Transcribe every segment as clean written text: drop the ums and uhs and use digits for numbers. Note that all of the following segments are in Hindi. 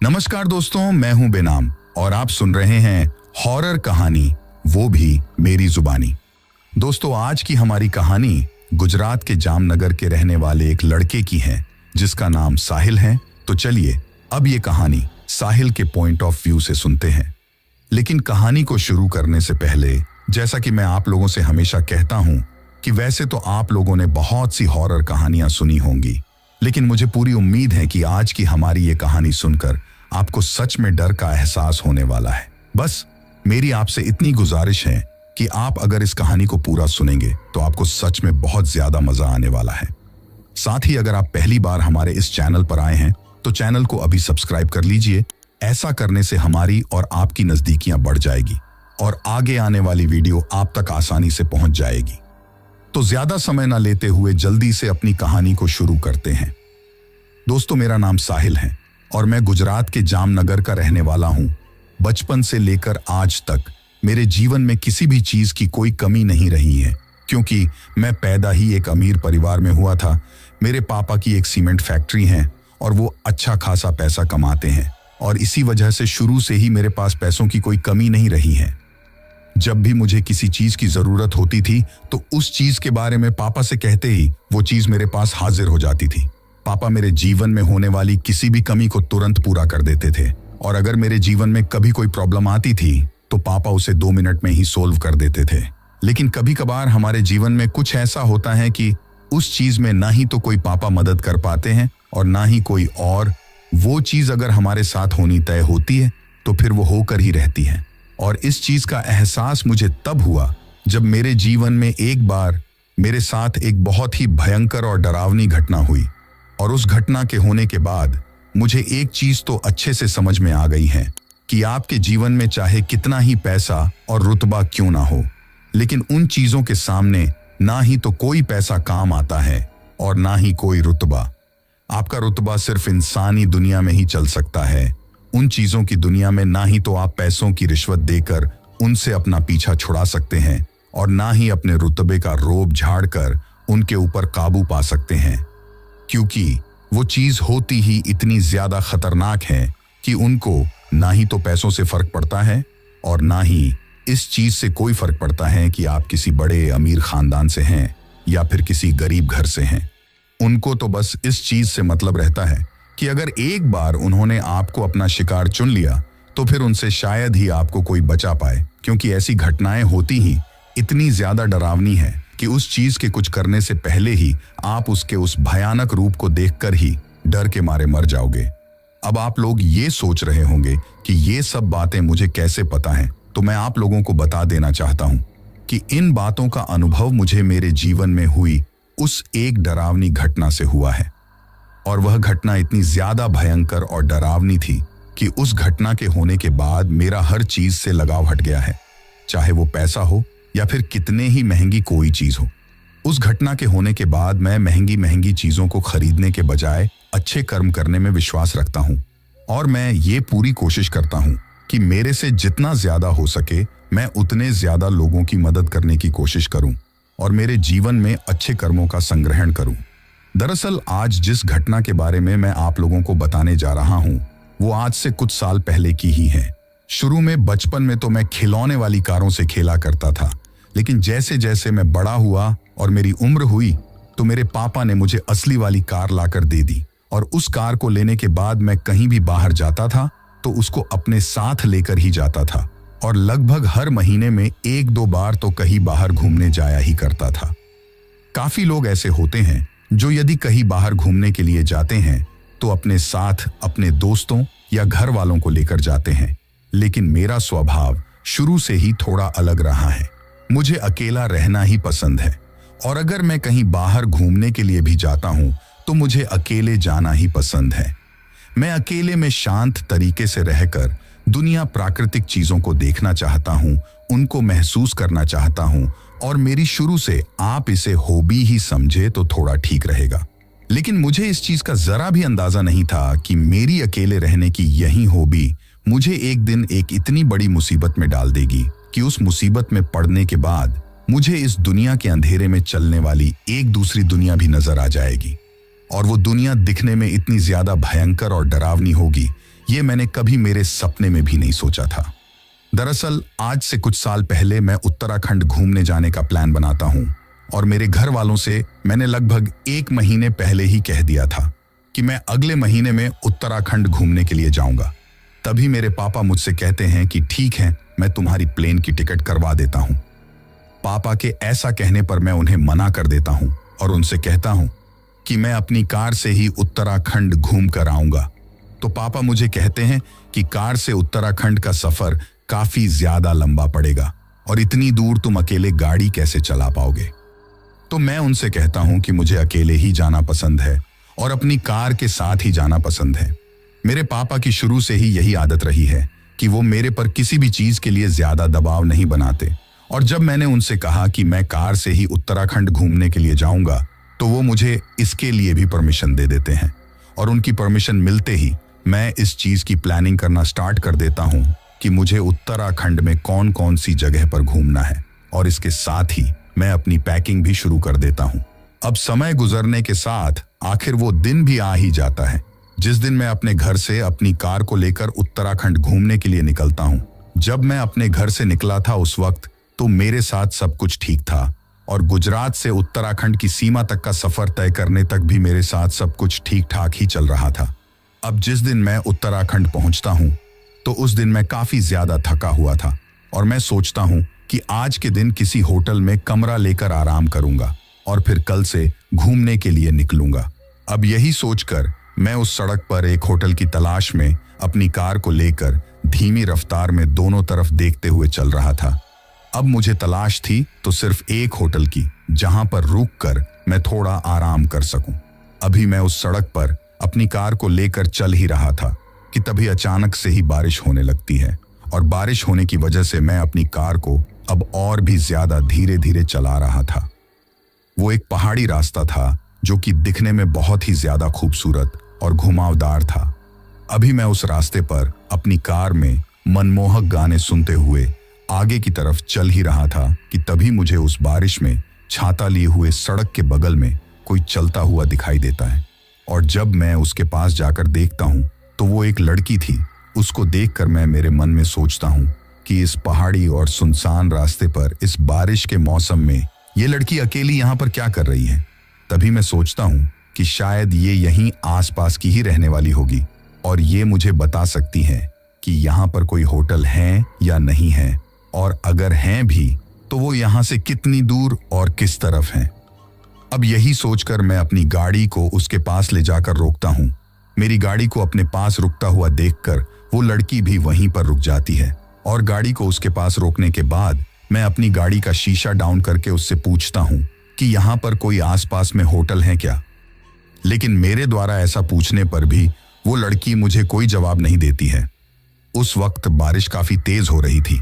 नमस्कार दोस्तों, मैं हूं बेनाम और आप सुन रहे हैं हॉरर कहानी, वो भी मेरी जुबानी। दोस्तों, आज की हमारी कहानी गुजरात के जामनगर के रहने वाले एक लड़के की है जिसका नाम साहिल है। तो चलिए अब ये कहानी साहिल के पॉइंट ऑफ व्यू से सुनते हैं। लेकिन कहानी को शुरू करने से पहले, जैसा कि मैं आप लोगों से हमेशा कहता हूं कि वैसे तो आप लोगों ने बहुत सी हॉरर कहानियां सुनी होंगी, लेकिन मुझे पूरी उम्मीद है कि आज की हमारी ये कहानी सुनकर आपको सच में डर का एहसास होने वाला है। बस मेरी आपसे इतनी गुजारिश है कि आप अगर इस कहानी को पूरा सुनेंगे तो आपको सच में बहुत ज्यादा मजा आने वाला है। साथ ही अगर आप पहली बार हमारे इस चैनल पर आए हैं तो चैनल को अभी सब्सक्राइब कर लीजिए। ऐसा करने से हमारी और आपकी नजदीकियां बढ़ जाएगी और आगे आने वाली वीडियो आप तक आसानी से पहुंच जाएगी। तो ज्यादा समय ना लेते हुए जल्दी से अपनी कहानी को शुरू करते हैं। दोस्तों, मेरा नाम साहिल है और मैं गुजरात के जामनगर का रहने वाला हूं। बचपन से लेकर आज तक मेरे जीवन में किसी भी चीज की कोई कमी नहीं रही है, क्योंकि मैं पैदा ही एक अमीर परिवार में हुआ था। मेरे पापा की एक सीमेंट फैक्ट्री है और वो अच्छा खासा पैसा कमाते हैं और इसी वजह से शुरू से ही मेरे पास पैसों की कोई कमी नहीं रही है। जब भी मुझे किसी चीज की जरूरत होती थी तो उस चीज के बारे में पापा से कहते ही वो चीज मेरे पास हाजिर हो जाती थी। पापा मेरे जीवन में होने वाली किसी भी कमी को तुरंत पूरा कर देते थे और अगर मेरे जीवन में कभी कोई प्रॉब्लम आती थी तो पापा उसे 2 मिनट में ही सोल्व कर देते थे। लेकिन कभी कभार हमारे जीवन में कुछ ऐसा होता है कि उस चीज में ना ही तो कोई पापा मदद कर पाते हैं और ना ही कोई और। वो चीज अगर हमारे साथ होनी तय होती है तो फिर वो होकर ही रहती है। और इस चीज का एहसास मुझे तब हुआ जब मेरे जीवन में एक बार मेरे साथ एक बहुत ही भयंकर और डरावनी घटना हुई। और उस घटना के होने के बाद मुझे एक चीज तो अच्छे से समझ में आ गई है कि आपके जीवन में चाहे कितना ही पैसा और रुतबा क्यों ना हो, लेकिन उन चीजों के सामने ना ही तो कोई पैसा काम आता है और ना ही कोई रुतबा। आपका रुतबा सिर्फ इंसानी दुनिया में ही चल सकता है। उन चीजों की दुनिया में ना ही तो आप पैसों की रिश्वत देकर उनसे अपना पीछा छुड़ा सकते हैं और ना ही अपने रुतबे का रोब झाड़कर उनके ऊपर काबू पा सकते हैं, क्योंकि वो चीज होती ही इतनी ज्यादा खतरनाक है कि उनको ना ही तो पैसों से फर्क पड़ता है और ना ही इस चीज से कोई फर्क पड़ता है कि आप किसी बड़े अमीर खानदान से हैं या फिर किसी गरीब घर से हैं। उनको तो बस इस चीज से मतलब रहता है कि अगर एक बार उन्होंने आपको अपना शिकार चुन लिया तो फिर उनसे शायद ही आपको कोई बचा पाए, क्योंकि ऐसी घटनाएं होती ही इतनी ज्यादा डरावनी है कि उस चीज के कुछ करने से पहले ही आप उसके उस भयानक रूप को देखकर ही डर के मारे मर जाओगे। अब आप लोग ये सोच रहे होंगे कि ये सब बातें मुझे कैसे पता हैं, तो मैं आप लोगों को बता देना चाहता हूं कि इन बातों का अनुभव मुझे मेरे जीवन में हुई उस एक डरावनी घटना से हुआ है। और वह घटना इतनी ज्यादा भयंकर और डरावनी थी कि उस घटना के होने के बाद मेरा हर चीज से लगाव हट गया है, चाहे वो पैसा हो या फिर कितने ही महंगी कोई चीज हो। उस घटना के होने के बाद मैं महंगी महंगी चीजों को खरीदने के बजाय अच्छे कर्म करने में विश्वास रखता हूं और मैं ये पूरी कोशिश करता हूं कि मेरे से जितना ज्यादा हो सके मैं उतने ज्यादा लोगों की मदद करने की कोशिश करूं और मेरे जीवन में अच्छे कर्मों का संग्रहण करूं। दरअसल आज जिस घटना के बारे में मैं आप लोगों को बताने जा रहा हूं वो आज से कुछ साल पहले की ही है। शुरू में बचपन में तो मैं खिलौने वाली कारों से खेला करता था, लेकिन जैसे जैसे मैं बड़ा हुआ और मेरी उम्र हुई तो मेरे पापा ने मुझे असली वाली कार लाकर दे दी और उस कार को लेने के बाद मैं कहीं भी बाहर जाता था तो उसको अपने साथ लेकर ही जाता था और लगभग हर महीने में 1-2 बार तो कहीं बाहर घूमने जाया ही करता था। काफी लोग ऐसे होते हैं जो यदि कहीं बाहर घूमने के लिए जाते हैं तो अपने साथ अपने दोस्तों या घर वालों को लेकर जाते हैं, लेकिन मेरा स्वभाव शुरू से ही थोड़ा अलग रहा है। मुझे अकेला रहना ही पसंद है और अगर मैं कहीं बाहर घूमने के लिए भी जाता हूं तो मुझे अकेले जाना ही पसंद है। मैं अकेले में शांत तरीके से रहकर दुनिया प्राकृतिक चीजों को देखना चाहता हूं, उनको महसूस करना चाहता हूं और मेरी शुरू से आप इसे हॉबी ही समझे तो थोड़ा ठीक रहेगा। लेकिन मुझे इस चीज का जरा भी अंदाजा नहीं था कि मेरी अकेले रहने की यही हॉबी मुझे एक दिन एक इतनी बड़ी मुसीबत में डाल देगी कि उस मुसीबत में पड़ने के बाद मुझे इस दुनिया के अंधेरे में चलने वाली एक दूसरी दुनिया भी नजर आ जाएगी और वो दुनिया दिखने में इतनी ज्यादा भयंकर और डरावनी होगी ये मैंने कभी मेरे सपने में भी नहीं सोचा था। दरअसल आज से कुछ साल पहले मैं उत्तराखंड घूमने जाने का प्लान बनाता हूँ और मेरे घर वालों से मैंने लगभग 1 महीने पहले ही कह दिया था कि मैं अगले महीने में उत्तराखंड घूमने के लिए जाऊंगा। तभी मेरे पापा मुझसे कहते हैं कि ठीक है, मैं तुम्हारी प्लेन की टिकट करवा देता हूँ। पापा के ऐसा कहने पर मैं उन्हें मना कर देता हूँ और उनसे कहता हूँ कि मैं अपनी कार से ही उत्तराखंड घूम कर आऊंगा। तो पापा मुझे कहते हैं कि कार से उत्तराखंड का सफर काफी ज्यादा लंबा पड़ेगा और इतनी दूर तुम अकेले गाड़ी कैसे चला पाओगे। तो मैं उनसे कहता हूं कि मुझे अकेले ही जाना पसंद है और अपनी कार के साथ ही जाना पसंद है। मेरे पापा की शुरू से ही यही आदत रही है कि वो मेरे पर किसी भी चीज के लिए ज्यादा दबाव नहीं बनाते, और जब मैंने उनसे कहा कि मैं कार से ही उत्तराखंड घूमने के लिए जाऊंगा तो वो मुझे इसके लिए भी परमिशन दे देते हैं। और उनकी परमिशन मिलते ही मैं इस चीज की प्लानिंग करना स्टार्ट कर देता हूं कि मुझे उत्तराखंड में कौन कौन सी जगह पर घूमना है, और इसके साथ ही मैं अपनी पैकिंग भी शुरू कर देता हूं। अब समय गुजरने के साथ आखिर वो दिन भी आ ही जाता है जिस दिन मैं अपने घर से अपनी कार को लेकर उत्तराखंड घूमने के लिए निकलता हूं। जब मैं अपने घर से निकला था उस वक्त तो मेरे साथ सब कुछ ठीक था और गुजरात से उत्तराखंड की सीमा तक का सफर तय करने तक भी मेरे साथ सब कुछ ठीक ठाक ही चल रहा था। अब जिस दिन मैं उत्तराखंड पहुंचता हूं तो उस दिन मैं काफी ज्यादा थका हुआ था और मैं सोचता हूं कि आज के दिन किसी होटल में कमरा लेकर आराम करूंगा और फिर कल से घूमने के लिए निकलूंगा। अब यही सोचकर मैं उस सड़क पर एक होटल की तलाश में अपनी कार को लेकर धीमी रफ्तार में दोनों तरफ देखते हुए चल रहा था। अब मुझे तलाश थी तो सिर्फ एक होटल की जहां पर रुककर मैं थोड़ा आराम कर सकूं। अभी मैं उस सड़क पर अपनी कार को लेकर चल ही रहा था कि तभी अचानक से ही बारिश होने लगती है, और बारिश होने की वजह से मैं अपनी कार को अब और भी ज्यादा धीरे धीरे चला रहा था। वो एक पहाड़ी रास्ता था जो कि दिखने में बहुत ही ज्यादा खूबसूरत और घुमावदार था। अभी मैं उस रास्ते पर अपनी कार में मनमोहक गाने सुनते हुए आगे की तरफ चल ही रहा था कि तभी मुझे उस बारिश में छाता लिए हुए सड़क के बगल में कोई चलता हुआ दिखाई देता है, और जब मैं उसके पास जाकर देखता हूं तो वो एक लड़की थी। उसको देखकर मैं मेरे मन में सोचता हूं कि इस पहाड़ी और सुनसान रास्ते पर इस बारिश के मौसम में ये लड़की अकेली यहाँ पर क्या कर रही है। तभी मैं सोचता हूं कि शायद ये यहीं आसपास की ही रहने वाली होगी और ये मुझे बता सकती है कि यहाँ पर कोई होटल है या नहीं है, और अगर हैं भी तो वो यहाँ से कितनी दूर और किस तरफ हैं। अब यही सोचकर मैं अपनी गाड़ी को उसके पास ले जाकर रोकता हूँ। मेरी गाड़ी को अपने पास रुकता हुआ देखकर वो लड़की भी वहीं पर रुक जाती है, और गाड़ी को उसके पास रोकने के बाद मैं अपनी गाड़ी का शीशा डाउन करके उससे पूछता हूँ कि यहाँ पर कोई आसपास में होटल है क्या। लेकिन मेरे द्वारा ऐसा पूछने पर भी वो लड़की मुझे कोई जवाब नहीं देती है। उस वक्त बारिश काफी तेज हो रही थी,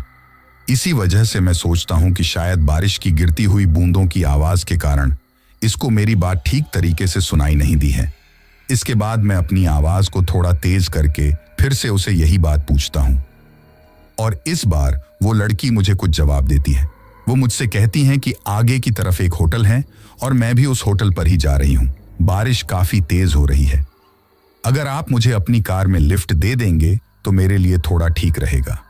इसी वजह से मैं सोचता हूं कि शायद बारिश की गिरती हुई बूंदों की आवाज के कारण इसको मेरी बात ठीक तरीके से सुनाई नहीं दी है। इसके बाद मैं अपनी आवाज को थोड़ा तेज करके फिर से उसे यही बात पूछता हूं, और इस बार वो लड़की मुझे कुछ जवाब देती है। वो मुझसे कहती हैं कि आगे की तरफ एक होटल है और मैं भी उस होटल पर ही जा रही हूं। बारिश काफी तेज हो रही है, अगर आप मुझे अपनी कार में लिफ्ट दे देंगे तो मेरे लिए थोड़ा ठीक रहेगा।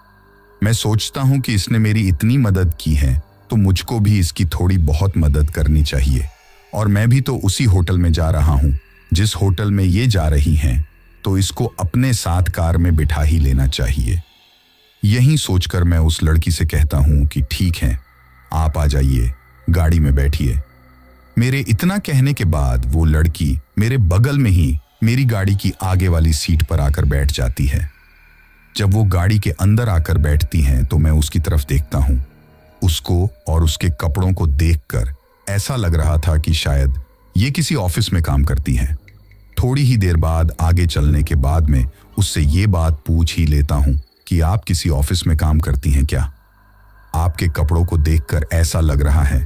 मैं सोचता हूं कि इसने मेरी इतनी मदद की है तो मुझको भी इसकी थोड़ी बहुत मदद करनी चाहिए, और मैं भी तो उसी होटल में जा रहा हूं जिस होटल में ये जा रही हैं, तो इसको अपने साथ कार में बिठा ही लेना चाहिए। यही सोचकर मैं उस लड़की से कहता हूं कि ठीक है, आप आ जाइए, गाड़ी में बैठिए। मेरे इतना कहने के बाद वो लड़की मेरे बगल में ही मेरी गाड़ी की आगे वाली सीट पर आकर बैठ जाती है। जब वो गाड़ी के अंदर आकर बैठती हैं तो मैं उसकी तरफ देखता हूं। उसको और उसके कपड़ों को देखकर ऐसा लग रहा था कि शायद ये किसी ऑफिस में काम करती हैं। थोड़ी ही देर बाद आगे चलने के बाद में उससे ये बात पूछ ही लेता हूं कि आप किसी ऑफिस में काम करती हैं क्या? आपके कपड़ों को देखकर ऐसा लग रहा है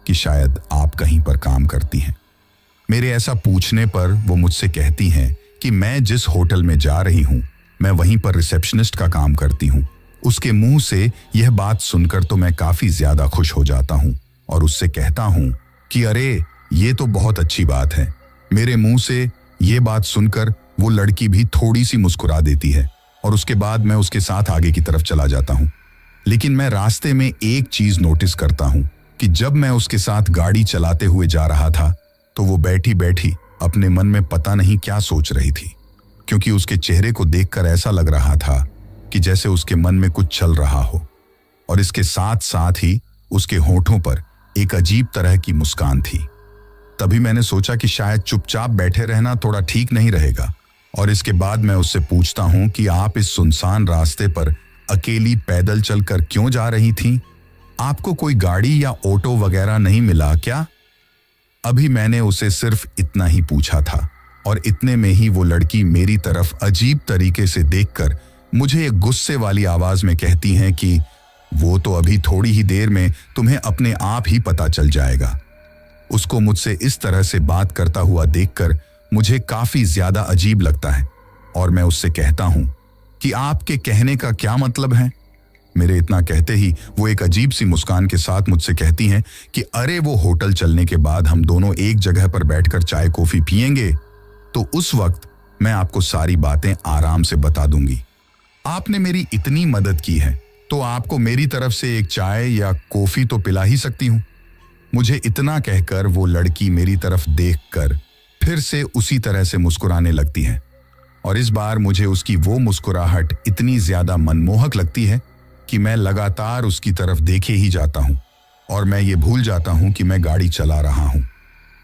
कि शायद आप कहीं पर काम करती हैं। मेरे ऐसा पूछने पर वो मुझसे कहती हैं कि मैं जिस होटल में जा रही हूं मैं वहीं पर रिसेप्शनिस्ट का काम करती हूं। उसके मुंह से यह बात सुनकर तो मैं काफी ज्यादा खुश हो जाता हूं और उससे कहता हूं कि अरे ये तो बहुत अच्छी बात है। मेरे मुंह से ये बात सुनकर वो लड़की भी थोड़ी सी मुस्कुरा देती है और उसके बाद मैं उसके साथ आगे की तरफ चला जाता हूँ। लेकिन मैं रास्ते में एक चीज नोटिस करता हूँ कि जब मैं उसके साथ गाड़ी चलाते हुए जा रहा था तो वो बैठी बैठी अपने मन में पता नहीं क्या सोच रही थी, क्योंकि उसके चेहरे को देखकर ऐसा लग रहा था कि जैसे उसके मन में कुछ चल रहा हो, और इसके साथ साथ ही उसके होठों पर एक अजीब तरह की मुस्कान थी। तभी मैंने सोचा कि शायद चुपचाप बैठे रहना थोड़ा ठीक नहीं रहेगा, और इसके बाद मैं उससे पूछता हूं कि आप इस सुनसान रास्ते पर अकेली पैदल चलकर क्यों जा रही थीं? आपको कोई गाड़ी या ऑटो वगैरह नहीं मिला क्या? अभी मैंने उसे सिर्फ इतना ही पूछा था, और इतने में ही वो लड़की मेरी तरफ अजीब तरीके से देखकर मुझे एक गुस्से वाली आवाज में कहती हैं कि वो तो अभी थोड़ी ही देर में तुम्हें अपने आप ही पता चल जाएगा। उसको मुझसे इस तरह से बात करता हुआ देखकर मुझे काफी ज्यादा अजीब लगता है, और मैं उससे कहता हूं कि आपके कहने का क्या मतलब है? मेरे इतना कहते ही वो एक अजीब सी मुस्कान के साथ मुझसे कहती हैं कि अरे वो होटल चलने के बाद हम दोनों एक जगह पर बैठकर चाय कॉफी पिएंगे, तो उस वक्त मैं आपको सारी बातें आराम से बता दूंगी। आपने मेरी इतनी मदद की है तो आपको मेरी तरफ से एक चाय या कॉफी तो पिला ही सकती हूँ। मुझे इतना कहकर वो लड़की मेरी तरफ देखकर फिर से उसी तरह से मुस्कुराने लगती है, और इस बार मुझे उसकी वो मुस्कुराहट इतनी ज्यादा मनमोहक लगती है कि मैं लगातार उसकी तरफ देखे ही जाता हूं, और मैं ये भूल जाता हूं कि मैं गाड़ी चला रहा हूं।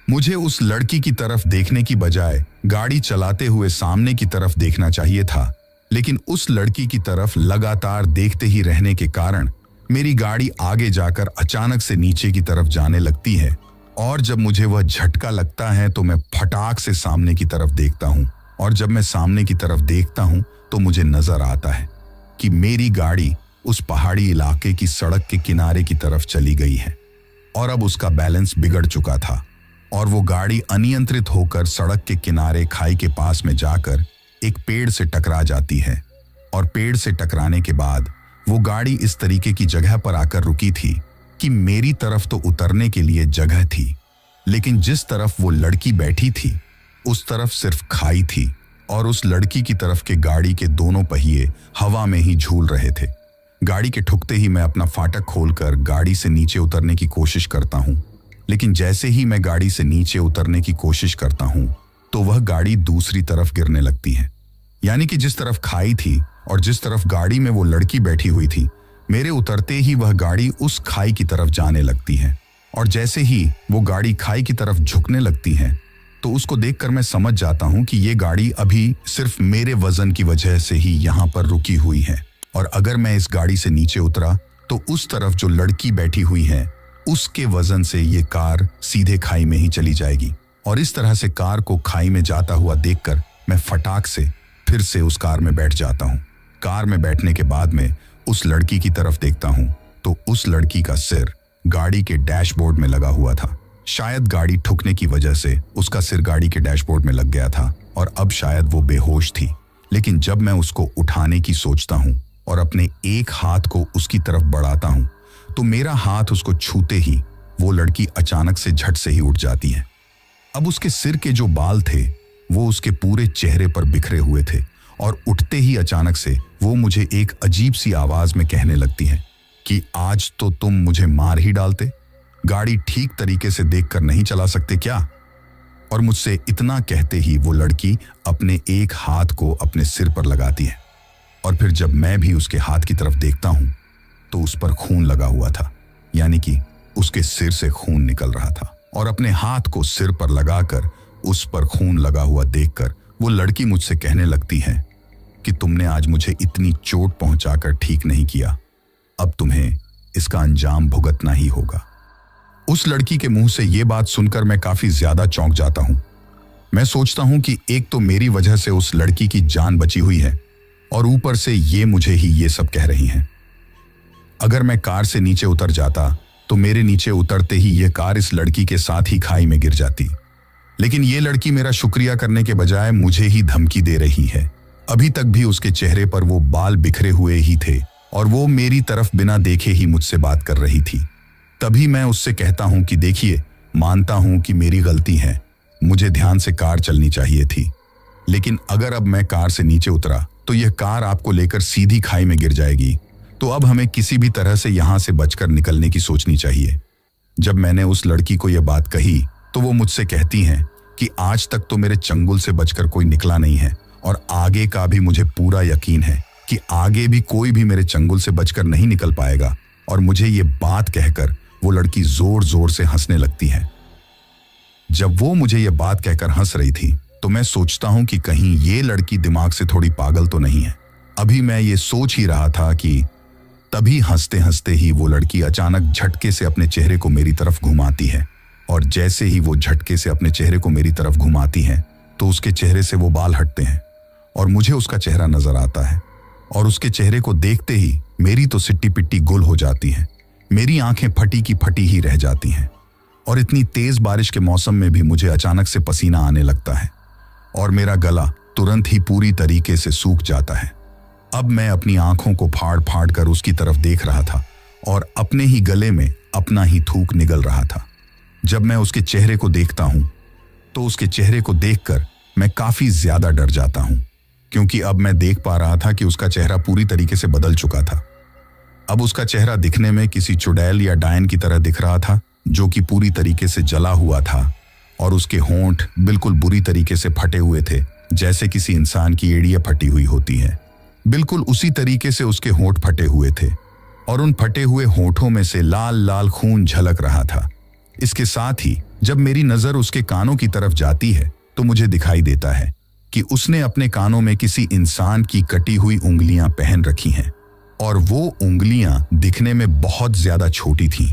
मुझे उस लड़की की तरफ देखने की बजाय गाड़ी चलाते हुए सामने की तरफ देखना चाहिए था, लेकिन उस लड़की की तरफ लगातार देखते ही रहने के कारण मेरी गाड़ी आगे जाकर अचानक से नीचे की तरफ जाने लगती है, और जब मुझे वह झटका लगता है तो मैं फटाक से सामने की तरफ देखता हूं, और जब मैं सामने की तरफ देखता हूं तो मुझे नजर आता है कि मेरी गाड़ी उस पहाड़ी इलाके की सड़क के किनारे की तरफ चली गई है, और अब उसका बैलेंस बिगड़ चुका था, और वो गाड़ी अनियंत्रित होकर सड़क के किनारे खाई के पास में जाकर एक पेड़ से टकरा जाती है, और पेड़ से टकराने के बाद वो गाड़ी इस तरीके की जगह पर आकर रुकी थी कि मेरी तरफ तो उतरने के लिए जगह थी, लेकिन जिस तरफ वो लड़की बैठी थी उस तरफ सिर्फ खाई थी, और उस लड़की की तरफ के गाड़ी के दोनों पहिए हवा में ही झूल रहे थे। गाड़ी के ठुकते ही मैं अपना फाटक खोलकर गाड़ी से नीचे उतरने की कोशिश करता हूं, लेकिन जैसे ही मैं गाड़ी से नीचे उतरने की कोशिश करता हूं तो वह गाड़ी दूसरी तरफ गिरने लगती है। यानी कि जिस तरफ खाई थी और जिस तरफ गाड़ी में वो लड़की बैठी हुई थी, मेरे उतरते ही वह गाड़ी उस खाई की तरफ जाने लगती है, और जैसे ही वो गाड़ी खाई की तरफ झुकने लगती है तो उसको देखकर मैं समझ जाता हूं कि ये गाड़ी अभी सिर्फ मेरे वजन की वजह से ही यहाँ पर रुकी हुई है, और अगर मैं इस गाड़ी से नीचे उतरा तो उस तरफ जो लड़की बैठी हुई है उसके वजन से ये कार सीधे खाई में ही चली जाएगी। और इस तरह से कार को खाई में जाता हुआ देखकर मैं फटाक से फिर से उस कार में बैठ जाता हूँ। कार में बैठने के बाद में उस लड़की की तरफ देखता हूँ तो उस लड़की का सिर गाड़ी के डैशबोर्ड में लगा हुआ था। शायद गाड़ी ठुकने की वजह से उसका सिर गाड़ी के डैशबोर्ड में लग गया था, और अब शायद वो बेहोश थी। लेकिन जब मैं उसको उठाने की सोचता हूँ और अपने एक हाथ को उसकी तरफ बढ़ाता हूँ तो मेरा हाथ उसको छूते ही वो लड़की अचानक से झट से ही उठ जाती है। अब उसके सिर के जो बाल थे वो उसके पूरे चेहरे पर बिखरे हुए थे, और उठते ही अचानक से वो मुझे एक अजीब सी आवाज में कहने लगती है कि आज तो तुम मुझे मार ही डालते, गाड़ी ठीक तरीके से देखकर नहीं चला सकते क्या? और मुझसे इतना कहते ही वो लड़की अपने एक हाथ को अपने सिर पर लगाती है, और फिर जब मैं भी उसके हाथ की तरफ देखता हूं तो उस पर खून लगा हुआ था, यानी कि उसके सिर से खून निकल रहा था। और अपने हाथ को सिर पर लगाकर उस पर खून लगा हुआ देखकर वो लड़की मुझसे कहने लगती है कि तुमने आज मुझे इतनी चोट पहुंचाकर ठीक नहीं किया, अब तुम्हें इसका अंजाम भुगतना ही होगा। उस लड़की के मुंह से ये बात सुनकर मैं काफी ज्यादा चौंक जाता हूं। मैं सोचता हूं कि एक तो मेरी वजह से उस लड़की की जान बची हुई है, और ऊपर से ये मुझे ही ये सब कह रही हैं। अगर मैं कार से नीचे उतर जाता तो मेरे नीचे उतरते ही ये कार इस लड़की के साथ ही खाई में गिर जाती, लेकिन ये लड़की मेरा शुक्रिया करने के बजाय मुझे ही धमकी दे रही है। अभी तक भी उसके चेहरे पर वो बाल बिखरे हुए ही थे, और वो मेरी तरफ बिना देखे ही मुझसे बात कर रही थी। तभी मैं उससे कहता हूं कि देखिए, मानता हूं कि मेरी गलती है, मुझे ध्यान से कार चलनी चाहिए थी, लेकिन अगर अब मैं कार से नीचे उतरा तो यह कार आपको लेकर सीधी खाई में गिर जाएगी। तो अब हमें किसी भी तरह से यहां से बचकर निकलने की सोचनी चाहिए। जब मैंने उस लड़की को यह बात कही तो वो मुझसे कहती हैं कि आज तक तो मेरे चंगुल से बचकर कोई निकला नहीं है और आगे का भी मुझे पूरा यकीन है कि आगे भी कोई भी मेरे चंगुल से बचकर नहीं निकल पाएगा। और मुझे ये बात कहकर वो लड़की जोर जोर से हंसने लगती है। जब वो मुझे ये बात कहकर हंस रही थी तो मैं सोचता हूं कि कहीं ये लड़की दिमाग से थोड़ी पागल तो नहीं है। अभी मैं ये सोच ही रहा था कि तभी हंसते हंसते ही वो लड़की अचानक झटके से अपने चेहरे को मेरी तरफ घुमाती है। और जैसे ही वो झटके से अपने चेहरे को मेरी तरफ घुमाती है तो उसके चेहरे से वो बाल हटते हैं और मुझे उसका चेहरा नजर आता है। और उसके चेहरे को देखते ही मेरी तो सिट्टी पिट्टी गुल हो जाती है। मेरी आंखें फटी की फटी ही रह जाती हैं। और इतनी तेज बारिश के मौसम में भी मुझे अचानक से पसीना आने लगता है और मेरा गला तुरंत ही पूरी तरीके से सूख जाता है। अब मैं अपनी आंखों को फाड़ फाड़ कर उसकी तरफ देख रहा था और अपने ही गले में अपना ही थूक निगल रहा था। जब मैं उसके चेहरे को देखता हूं तो उसके चेहरे को देखकर मैं काफी ज्यादा डर जाता हूं, क्योंकि अब मैं देख पा रहा था कि उसका चेहरा पूरी तरीके से बदल चुका था। अब उसका चेहरा दिखने में किसी चुड़ैल या डायन की तरह दिख रहा था, जो कि पूरी तरीके से जला हुआ था। और उसके होंठ बिल्कुल बुरी तरीके से फटे हुए थे, जैसे किसी इंसान की एड़ियां फटी हुई होती है। बिल्कुल उसी तरीके से उसके होंठ फटे हुए थे और उन फटे हुए होंठों में से लाल लाल खून झलक रहा था। इसके साथ ही जब मेरी नजर उसके कानों की तरफ जाती है तो मुझे दिखाई देता है कि उसने अपने कानों में किसी इंसान की कटी हुई उंगलियां पहन रखी हैं और वो उंगलियां दिखने में बहुत ज्यादा छोटी थीं।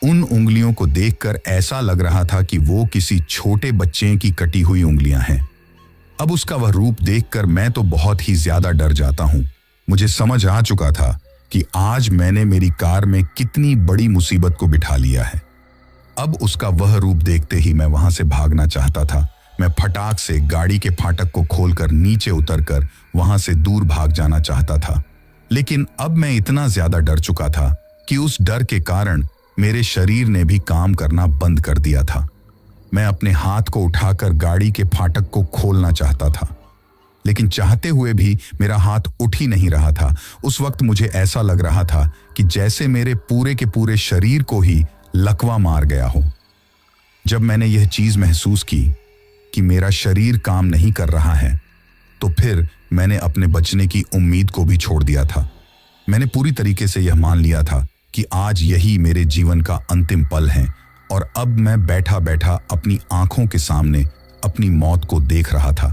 उन उंगलियों को देखकर ऐसा लग रहा था कि वो किसी छोटे बच्चे की कटी हुई उंगलियां हैं। अब उसका वह रूप देखकर मैं तो बहुत ही ज्यादा डर जाता हूं। मुझे समझ आ चुका था कि आज मैंने मेरी कार में कितनी बड़ी मुसीबत को बिठा लिया है। अब उसका वह रूप देखते ही मैं वहां से भागना चाहता था। मैं फटाक से गाड़ी के फाटक को खोलकर नीचे उतरकर वहां से दूर भाग जाना चाहता था, लेकिन अब मैं इतना ज्यादा डर चुका था कि उस डर के कारण मेरे शरीर ने भी काम करना बंद कर दिया था। मैं अपने हाथ को उठाकर गाड़ी के फाटक को खोलना चाहता था, लेकिन चाहते हुए भी मेरा हाथ उठ ही नहीं रहा था। उस वक्त मुझे ऐसा लग रहा था कि जैसे मेरे पूरे के पूरे शरीर को ही लकवा मार गया हो। जब मैंने यह चीज महसूस की कि मेरा शरीर काम नहीं कर रहा है, तो फिर मैंने अपने बचने की उम्मीद को भी छोड़ दिया था। मैंने पूरी तरीके से यह मान लिया था कि आज यही मेरे जीवन का अंतिम पल है और अब मैं बैठा बैठा अपनी आंखों के सामने अपनी मौत को देख रहा था।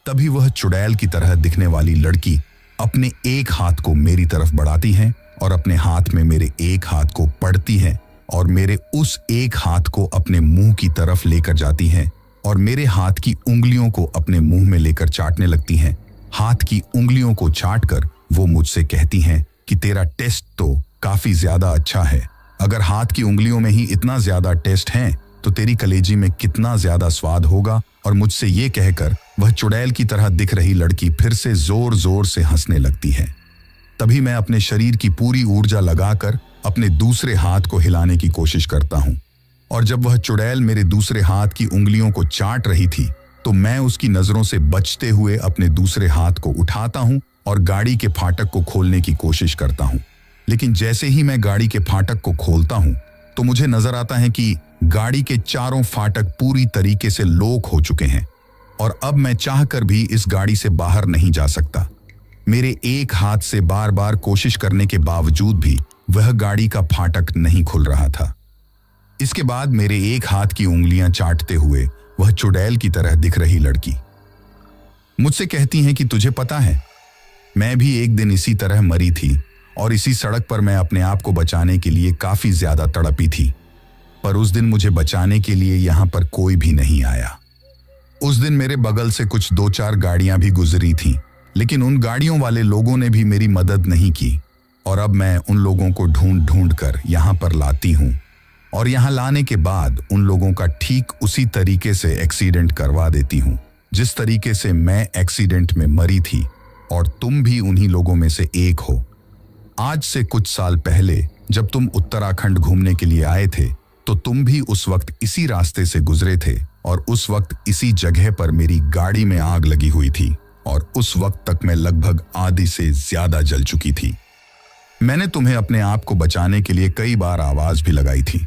तभी वह चुड़ैल की तरह दिखने वाली लड़की अपने एक हाथ को मेरी तरफ बढ़ाती है और अपने हाथ में मेरे एक हाथ को पड़ती है और मेरे उस एक हाथ को अपने मुंह की तरफ लेकर जाती है और मेरे हाथ की उंगलियों को अपने मुंह में लेकर चाटने लगती हैं। हाथ की उंगलियों को चाटकर वो मुझसे कहती हैं कि तेरा टेस्ट तो काफी ज्यादा अच्छा है। अगर हाथ की उंगलियों में ही इतना ज्यादा टेस्ट है तो तेरी कलेजी में कितना ज्यादा स्वाद होगा। और मुझसे ये कहकर वह चुड़ैल की तरह दिख रही लड़की फिर से जोर जोर से हंसने लगती है। तभी मैं अपने शरीर की पूरी ऊर्जा लगाकर अपने दूसरे हाथ को हिलाने की कोशिश करता हूं और जब वह चुड़ैल मेरे दूसरे हाथ की उंगलियों को चाट रही थी तो मैं उसकी नजरों से बचते हुए अपने दूसरे हाथ को उठाता हूं और गाड़ी के फाटक को खोलने की कोशिश करता हूं। लेकिन जैसे ही मैं गाड़ी के फाटक को खोलता हूं तो मुझे नजर आता है कि गाड़ी के चारों फाटक पूरी तरीके से लॉक हो चुके हैं और अब मैं चाहकर भी इस गाड़ी से बाहर नहीं जा सकता। मेरे एक हाथ से बार बार कोशिश करने के बावजूद भी वह गाड़ी का फाटक नहीं खुल रहा था। इसके बाद मेरे एक हाथ की उंगलियां चाटते हुए वह चुड़ैल की तरह दिख रही लड़की मुझसे कहती हैं कि तुझे पता है, मैं भी एक दिन इसी तरह मरी थी और इसी सड़क पर मैं अपने आप को बचाने के लिए काफी ज्यादा तड़पी थी, पर उस दिन मुझे बचाने के लिए यहां पर कोई भी नहीं आया। उस दिन मेरे बगल से कुछ 2-4 गाड़ियां भी गुजरी थीं, लेकिन उन गाड़ियों वाले लोगों ने भी मेरी मदद नहीं की और अब मैं उन लोगों को ढूंढ ढूंढ कर यहाँ पर लाती हूँ और यहाँ लाने के बाद उन लोगों का ठीक उसी तरीके से एक्सीडेंट करवा देती हूँ जिस तरीके से मैं एक्सीडेंट में मरी थी और तुम भी उन्हीं लोगों में से एक हो। आज से कुछ साल पहले जब तुम उत्तराखंड घूमने के लिए आए थे तो तुम भी उस वक्त इसी रास्ते से गुजरे थे और उस वक्त इसी जगह पर मेरी गाड़ी में आग लगी हुई थी और उस वक्त तक मैं लगभग आधी से ज्यादा जल चुकी थी। मैंने तुम्हें अपने आप को बचाने के लिए कई बार आवाज भी लगाई थी,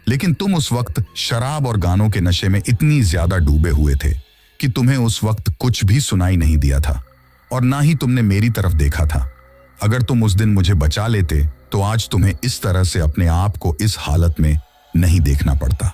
लेकिन तुम उस वक्त शराब और गानों के नशे में इतनी ज्यादा डूबे हुए थे कि तुम्हें उस वक्त कुछ भी सुनाई नहीं दिया था और ना ही तुमने मेरी तरफ देखा था। अगर तुम उस दिन मुझे बचा लेते तो आज तुम्हें इस तरह से अपने आप को इस हालत में नहीं देखना पड़ता।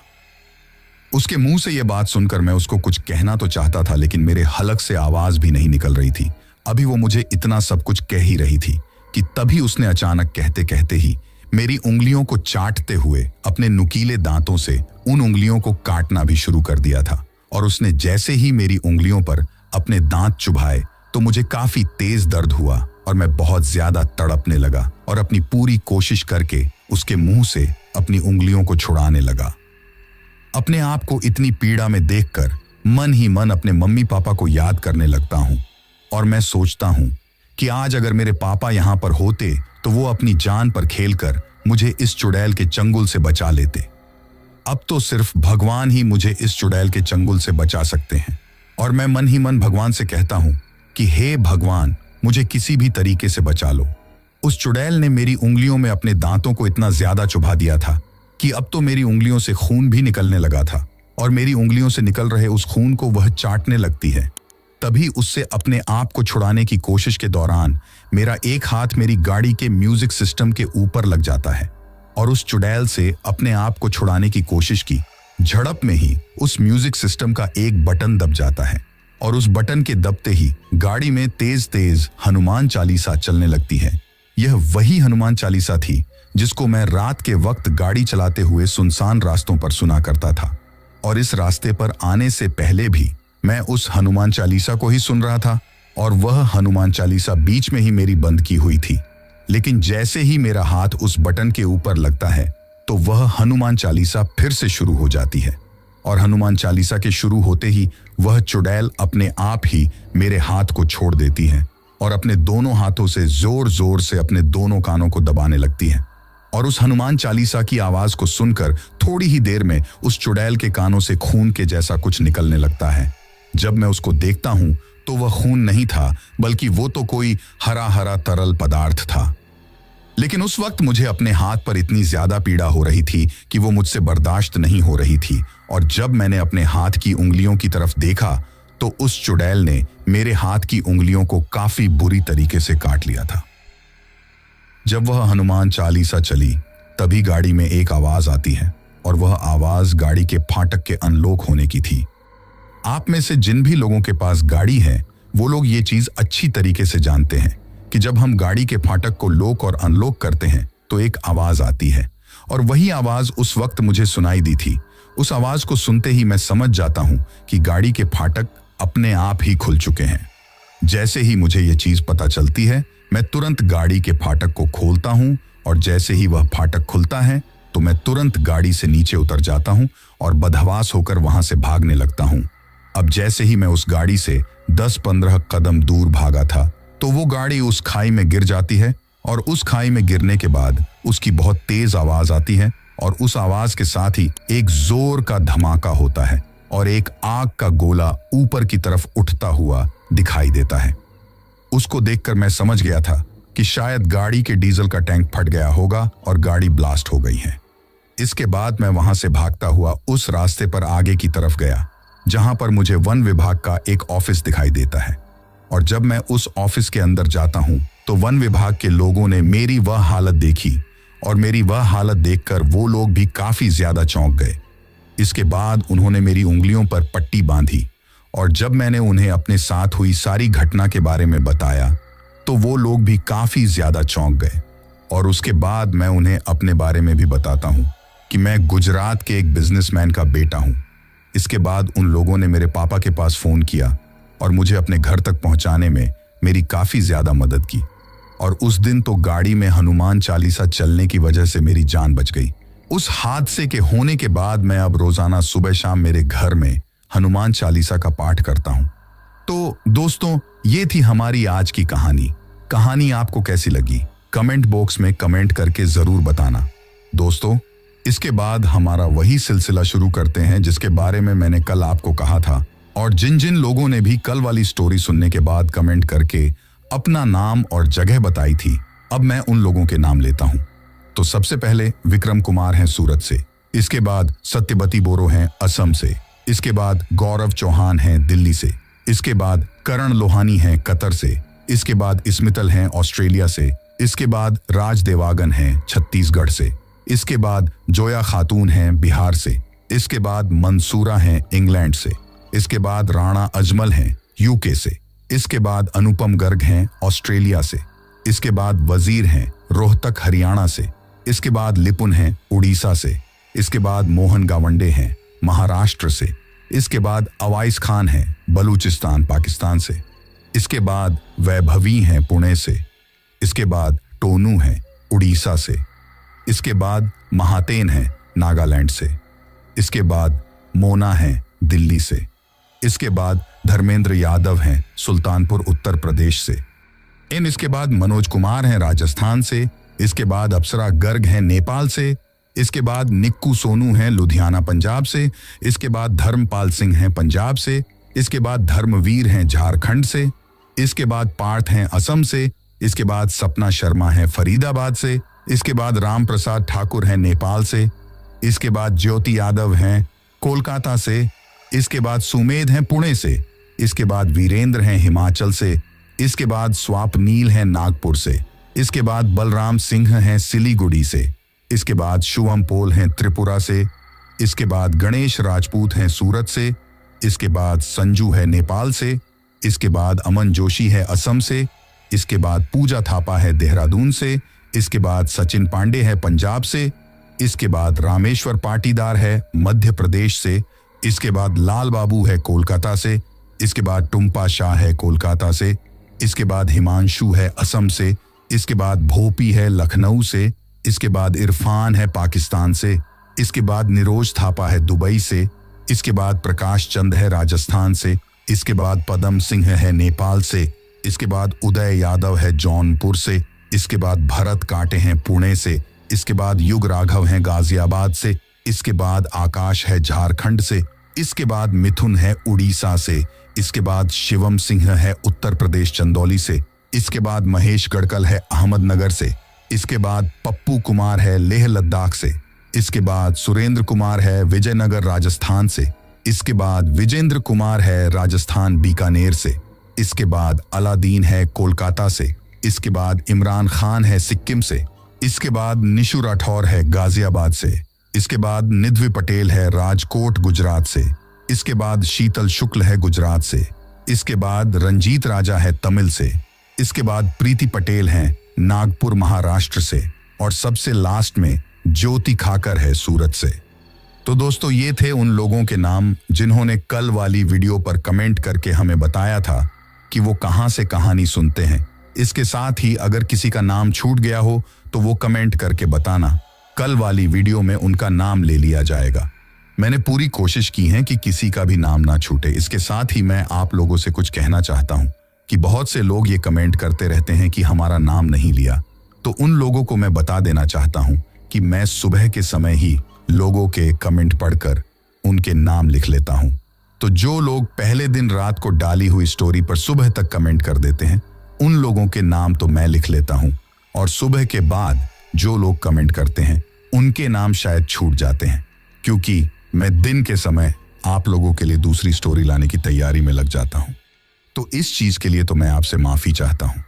उसके मुंह से यह बात सुनकर मैं उसको कुछ कहना तो चाहता था, लेकिन मेरे हलक से आवाज भी नहीं निकल रही थी। अभी वो मुझे इतना सब कुछ कह ही रही थी कि तभी उसने अचानक कहते कहते ही मेरी उंगलियों को चाटते हुए अपने नुकीले दांतों से उन उंगलियों को काटना भी शुरू कर दिया था। और उसने जैसे ही मेरी उंगलियों पर अपने दांत चुभाए तो मुझे काफी तेज दर्द हुआ और मैं बहुत ज्यादा तड़पने लगा और अपनी पूरी कोशिश करके उसके मुंह से अपनी उंगलियों को छुड़ाने लगा। अपने आप को इतनी पीड़ा में देखकर मन ही मन अपने मम्मी पापा को याद करने लगता हूं और मैं सोचता हूं कि आज अगर मेरे पापा यहां पर होते तो वो अपनी जान पर खेलकर मुझे इस चुड़ैल के चंगुल से बचा लेते। अब तो सिर्फ भगवान ही मुझे इस चुड़ैल के चंगुल से बचा सकते हैं और मैं मन ही मन भगवान से कहता हूं कि हे भगवान, मुझे किसी भी तरीके से बचा लो। उस चुड़ैल ने मेरी उंगलियों में अपने दांतों को इतना ज्यादा चुभा दिया था कि अब तो मेरी उंगलियों से खून भी निकलने लगा था और मेरी उंगलियों से निकल रहे उस खून को वह चाटने लगती है। तभी उससे अपने आप को छुड़ाने की कोशिश के दौरान मेरा एक हाथ मेरी गाड़ी के म्यूजिक सिस्टम के ऊपर लग जाता है और उस चुड़ैल से अपने आप को छुड़ाने की कोशिश की झड़प में ही उस म्यूजिक सिस्टम का एक बटन दब जाता है और उस बटन के दबते ही गाड़ी में तेज तेज हनुमान चालीसा चलने लगती है। यह वही हनुमान चालीसा थी जिसको मैं रात के वक्त गाड़ी चलाते हुए सुनसान रास्तों पर सुना करता था और इस रास्ते पर आने से पहले भी मैं उस हनुमान चालीसा को ही सुन रहा था और वह हनुमान चालीसा बीच में ही मेरी बंद की हुई थी। लेकिन जैसे ही मेरा हाथ उस बटन के ऊपर लगता है तो वह हनुमान चालीसा फिर से शुरू हो जाती है और हनुमान चालीसा के शुरू होते ही वह चुड़ैल अपने आप ही मेरे हाथ को छोड़ देती है और अपने दोनों हाथों से जोर जोर से अपने दोनों कानों को दबाने लगती है और उस हनुमान चालीसा की आवाज को सुनकर थोड़ी ही देर में उस चुड़ैल के कानों से खून के जैसा कुछ निकलने लगता है। जब मैं उसको देखता हूं तो वह खून नहीं था, बल्कि वो तो कोई हरा हरा तरल पदार्थ था। लेकिन उस वक्त मुझे अपने हाथ पर इतनी ज्यादा पीड़ा हो रही थी कि वो मुझसे बर्दाश्त नहीं हो रही थी और जब मैंने अपने हाथ की उंगलियों की तरफ देखा तो उस चुड़ैल ने मेरे हाथ की उंगलियों को काफी बुरी तरीके से काट लिया था। जब वह हनुमान चालीसा चली तभी गाड़ी में एक आवाज आती है और वह आवाज गाड़ी के फाटक के अनलॉक होने की थी। आप में से जिन भी लोगों के पास गाड़ी है वो लोग ये चीज अच्छी तरीके से जानते हैं कि जब हम गाड़ी के फाटक को लॉक और अनलॉक करते हैं तो एक आवाज आती है और वही आवाज उस वक्त मुझे सुनाई दी थी। उस आवाज को सुनते ही मैं समझ जाता हूं कि गाड़ी के फाटक अपने आप ही खुल चुके हैं। जैसे ही मुझे ये चीज पता चलती है मैं तुरंत गाड़ी के फाटक को खोलता हूं और जैसे ही वह फाटक खुलता है तो मैं तुरंत गाड़ी से नीचे उतर जाता हूं और बदहवास होकर वहां से भागने लगता हूं। अब जैसे ही मैं उस गाड़ी से 10-15 कदम दूर भागा था तो वो गाड़ी उस खाई में गिर जाती है और उस खाई में गिरने के बाद उसकी बहुत तेज आवाज आती है और उस आवाज के साथ ही एक जोर का धमाका होता है और एक आग का गोला ऊपर की तरफ उठता हुआ दिखाई देता है। उसको देखकर मैं समझ गया था कि शायद गाड़ी के डीजल का टैंक फट गया होगा और गाड़ी ब्लास्ट हो गई है। इसके बाद मैं वहां से भागता हुआ उस रास्ते पर आगे की तरफ गया जहां पर मुझे वन विभाग का एक ऑफिस दिखाई देता है और जब मैं उस ऑफिस के अंदर जाता हूं तो वन विभाग के लोगों ने मेरी वह हालत देखी और मेरी वह हालत देखकर वो लोग भी काफी ज्यादा चौंक गए। इसके बाद उन्होंने मेरी उंगलियों पर पट्टी बांधी और जब मैंने उन्हें अपने साथ हुई सारी घटना के बारे में बताया तो वो लोग भी काफी ज्यादा चौंक गए और उसके बाद मैं उन्हें अपने बारे में भी बताता हूं कि मैं गुजरात के एक बिजनेसमैन का बेटा हूं। इसके बाद उन लोगों ने मेरे पापा के पास फोन किया और मुझे अपने घर तक पहुंचाने में मेरी काफी ज्यादा मदद की और उस दिन तो गाड़ी में हनुमान चालीसा चलने की वजह से मेरी जान बच गई। उस हादसे के होने के बाद मैं अब रोजाना सुबह शाम मेरे घर में हनुमान चालीसा का पाठ करता हूं। तो दोस्तों, ये थी हमारी आज की कहानी। कहानी आपको कैसी लगी कमेंट बॉक्स में कमेंट करके जरूर बताना। दोस्तों, इसके बाद हमारा वही सिलसिला शुरू करते हैं जिसके बारे में मैंने कल आपको कहा था और जिन जिन लोगों ने भी कल वाली स्टोरी सुनने के बाद कमेंट करके अपना नाम और जगह बताई थी, अब मैं उन लोगों के नाम लेता हूं। तो सबसे पहले विक्रम कुमार हैं सूरत से, इसके बाद सत्यवती बोरो हैं असम से, इसके बाद गौरव चौहान हैं दिल्ली से, इसके बाद करण लोहानी हैं कतर से, इसके बाद स्मितल हैं ऑस्ट्रेलिया से, इसके बाद राज देवागन हैं छत्तीसगढ़ से, इसके बाद जोया खातून हैं बिहार से, इसके बाद मंसूरा हैं इंग्लैंड से, इसके बाद राणा अजमल हैं यूके से, इसके बाद अनुपम गर्ग हैं ऑस्ट्रेलिया से, इसके बाद वजीर हैं रोहतक हरियाणा से, इसके बाद लिपुन हैं उड़ीसा से, इसके बाद मोहन गावंडे हैं महाराष्ट्र से, इसके बाद अवाइस खान हैं बलूचिस्तान पाकिस्तान से, इसके बाद वैभवी हैं पुणे से, इसके बाद टोनू हैं उड़ीसा से, इसके बाद महातेन हैं नागालैंड से, इसके बाद मोना हैं दिल्ली से, इसके बाद धर्मेंद्र यादव हैं सुल्तानपुर उत्तर प्रदेश से, इसके बाद मनोज कुमार हैं राजस्थान से, इसके बाद अप्सरा गर्ग हैं नेपाल से, इसके बाद निक्कू सोनू हैं लुधियाना पंजाब से, इसके बाद धर्मपाल सिंह हैं पंजाब से, इसके बाद धर्मवीर हैं झारखंड से, इसके बाद पार्थ हैं असम से, इसके बाद सपना शर्मा हैं फरीदाबाद से, इसके बाद राम प्रसाद ठाकुर हैं नेपाल से, इसके बाद ज्योति यादव हैं कोलकाता से, इसके बाद सुमेध हैं पुणे से, इसके बाद वीरेंद्र हैं हिमाचल से, इसके बाद स्वापनील हैं नागपुर से, इसके बाद बलराम सिंह हैं सिलीगुड़ी से, इसके बाद शुभम पोल हैं त्रिपुरा से, इसके बाद गणेश राजपूत हैं सूरत से, इसके बाद संजू है नेपाल से, इसके बाद अमन जोशी है असम से, इसके बाद पूजा थापा है देहरादून से, इसके बाद सचिन पांडे है पंजाब से, इसके बाद रामेश्वर पाटीदार है मध्य प्रदेश से, इसके बाद लाल बाबू है कोलकाता से, इसके बाद टुम्पा शाह है कोलकाता से, इसके बाद हिमांशु है असम से, इसके बाद भोपी है लखनऊ से, इसके बाद इरफान है पाकिस्तान से, इसके बाद निरोज थापा है दुबई से, इसके बाद प्रकाश चंद है राजस्थान से, इसके बाद पदम सिंह है नेपाल से, इसके बाद उदय यादव है जौनपुर से, इसके बाद भरत कांटे हैं पुणे से, इसके बाद युग राघव हैं गाजियाबाद से, इसके बाद आकाश है झारखंड से, इसके बाद मिथुन है उड़ीसा से, इसके बाद शिवम सिंह है उत्तर प्रदेश चंदौली से, इसके बाद महेश गढ़कल है अहमदनगर से, इसके बाद पप्पू कुमार है लेह लद्दाख से, इसके बाद सुरेंद्र कुमार है विजयनगर राजस्थान से, इसके बाद विजेंद्र कुमार है राजस्थान बीकानेर से, इसके बाद अलादीन है कोलकाता से, इसके बाद इमरान खान है सिक्किम से, इसके बाद निशु राठौर है गाजियाबाद से, इसके बाद निधवी पटेल है राजकोट गुजरात से, इसके बाद शीतल शुक्ल है गुजरात से, इसके बाद रंजीत राजा है तमिल से, इसके बाद प्रीति पटेल हैं नागपुर महाराष्ट्र से, और सबसे लास्ट में ज्योति खाकर है सूरत से। तो दोस्तों, ये थे उन लोगों के नाम जिन्होंने कल वाली वीडियो पर कमेंट करके हमें बताया था कि वो कहां से कहानी सुनते हैं। इसके साथ ही अगर किसी का नाम छूट गया हो तो वो कमेंट करके बताना, कल वाली वीडियो में उनका नाम ले लिया जाएगा। मैंने पूरी कोशिश की है कि किसी का भी नाम ना छूटे। इसके साथ ही मैं आप लोगों से कुछ कहना चाहता हूं कि बहुत से लोग ये कमेंट करते रहते हैं कि हमारा नाम नहीं लिया, तो उन लोगों को मैं बता देना चाहता हूं कि मैं सुबह के समय ही लोगों के कमेंट पढ़कर उनके नाम लिख लेता हूं। तो जो लोग पहले दिन रात को डाली हुई स्टोरी पर सुबह तक कमेंट कर देते हैं, उन लोगों के नाम तो मैं लिख लेता हूं, और सुबह के बाद जो लोग कमेंट करते हैं उनके नाम शायद छूट जाते हैं, क्योंकि मैं दिन के समय आप लोगों के लिए दूसरी स्टोरी लाने की तैयारी में लग जाता हूं। तो इस चीज के लिए तो मैं आपसे माफी चाहता हूं।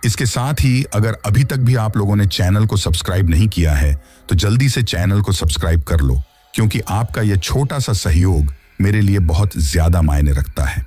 इसके साथ ही अगर अभी तक भी आप लोगों ने चैनल को सब्सक्राइब नहीं किया है तो जल्दी से चैनल को सब्सक्राइब कर लो, क्योंकि आपका यह छोटा सा सहयोग मेरे लिए बहुत ज्यादा मायने रखता है।